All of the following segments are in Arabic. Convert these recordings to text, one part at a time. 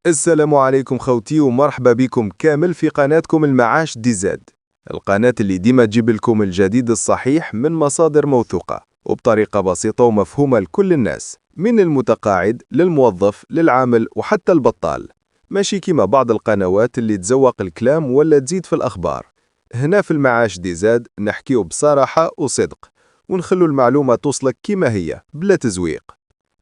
السلام عليكم خوتي ومرحبا بكم كامل في قناتكم المعاش دي زاد. القناة اللي ديما تجيب لكم الجديد الصحيح من مصادر موثوقة وبطريقة بسيطة ومفهومة لكل الناس، من المتقاعد للموظف للعامل وحتى البطال. ماشي كيما بعض القنوات اللي تزوق الكلام ولا تزيد في الأخبار. هنا في المعاش دي زاد نحكيو بصراحة وصدق ونخلو المعلومة توصلك كيما هي بلا تزويق.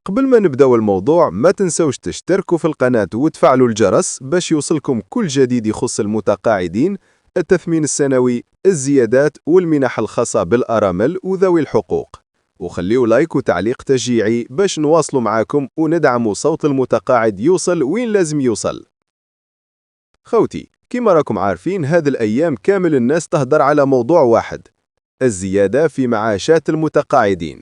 قبل ما نبداو الموضوع ما تنسوش تشتركوا في القناة وتفعلوا الجرس باش يوصلكم كل جديد يخص المتقاعدين، التثمين السنوي، الزيادات والمنح الخاصة بالأرامل وذوي الحقوق. وخليوا لايك وتعليق تشجيعي باش نواصلوا معاكم وندعموا صوت المتقاعد يوصل وين لازم يوصل. خوتي، كما راكم عارفين هذه الأيام كامل الناس تهدر على موضوع واحد: الزيادة في معاشات المتقاعدين.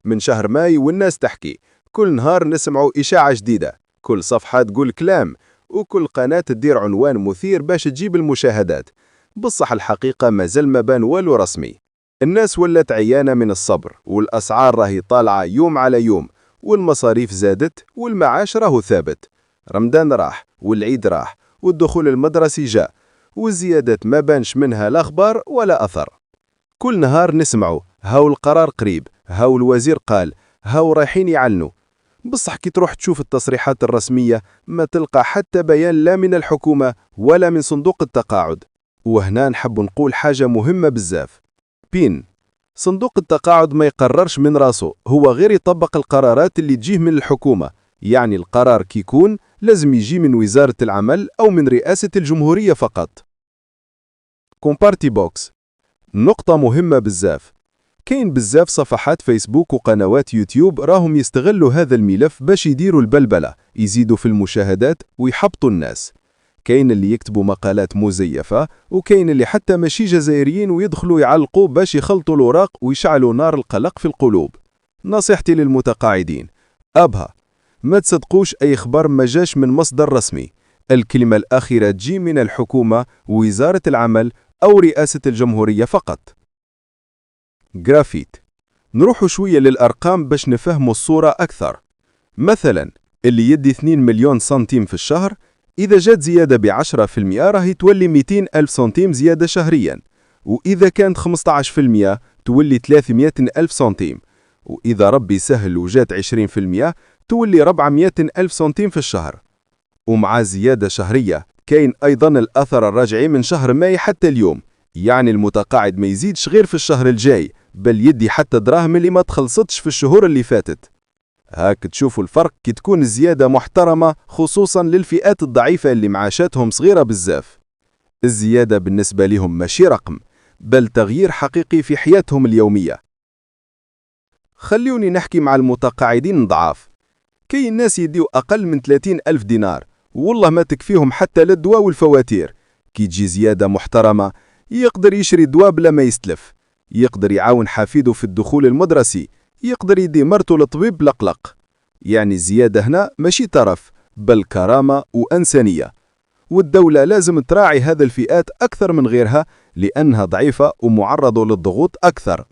من شهر ماي والناس تحكي، كل نهار نسمعوا إشاعة جديدة، كل صفحة تقول كلام، وكل قناة تدير عنوان مثير باش تجيب المشاهدات. بصح الحقيقة مازال ما بان والو رسمي. الناس ولات عيانة من الصبر، والأسعار راهي طالعة يوم على يوم، والمصاريف زادت، والمعاش راهو ثابت. رمضان راح، والعيد راح، والدخول المدرسي جاء، والزيادات ما بانش منها لا أخبار ولا أثر. كل نهار نسمعوا هاو القرار قريب، هاو الوزير قال، هاو رايحين يعلنوا. بصح كي تروح تشوف التصريحات الرسمية ما تلقى حتى بيان لا من الحكومة ولا من صندوق التقاعد. وهنا نحب نقول حاجة مهمة بزاف. صندوق التقاعد ما يقررش من راسه، هو غير يطبق القرارات اللي تجيه من الحكومة. يعني القرار كي يكون لازم يجي من وزارة العمل أو من رئاسة الجمهورية فقط. كومبارتي بوكس، نقطة مهمة بزاف. كاين بزاف صفحات فيسبوك وقنوات يوتيوب راهم يستغلوا هذا الملف باش يديروا البلبلة، يزيدوا في المشاهدات ويحبطوا الناس. كاين اللي يكتبوا مقالات مزيفة، وكاين اللي حتى ماشي جزائريين ويدخلوا يعلقوا باش يخلطوا الوراق ويشعلوا نار القلق في القلوب. نصيحتي للمتقاعدين: أبها ما تصدقوش أي خبر ما جاش من مصدر رسمي. الكلمة الأخيرة تجي من الحكومة، وزارة العمل أو رئاسة الجمهورية فقط. جرافيت، نروحوا شوية للأرقام باش نفهموا الصورة أكثر. مثلا اللي يدي 2 مليون سنتيم في الشهر، إذا جات زيادة ب10% راهي تولي 200 ألف سنتيم زيادة شهريا، وإذا كانت 15% تولي 300 ألف سنتيم، وإذا ربي سهل وجات 20% تولي 400 ألف سنتيم في الشهر. ومع زيادة شهرية كاين أيضا الأثر الرجعي من شهر ماي حتى اليوم، يعني المتقاعد ما يزيدش غير في الشهر الجاي، بل يدي حتى دراهم اللي ما تخلصتش في الشهور اللي فاتت. هاك تشوفوا الفرق كي تكون الزيادة محترمة، خصوصا للفئات الضعيفة اللي معاشاتهم صغيرة بزاف. الزيادة بالنسبة لهم ماشي رقم، بل تغيير حقيقي في حياتهم اليومية. خليوني نحكي مع المتقاعدين ضعاف. كاين ناس يديو أقل من 30 ألف دينار، والله ما تكفيهم حتى للدواء والفواتير. كي تجي زيادة محترمة يقدر يشري دواء بلا ما يستلف، يقدر يعاون حفيده في الدخول المدرسي، يقدر يدي مرته للطبيب بلا قلق. يعني الزيادة هنا ماشي ترف، بل كرامة وإنسانية. والدولة لازم تراعي هذه الفئات أكثر من غيرها، لأنها ضعيفة ومعرضة للضغوط أكثر.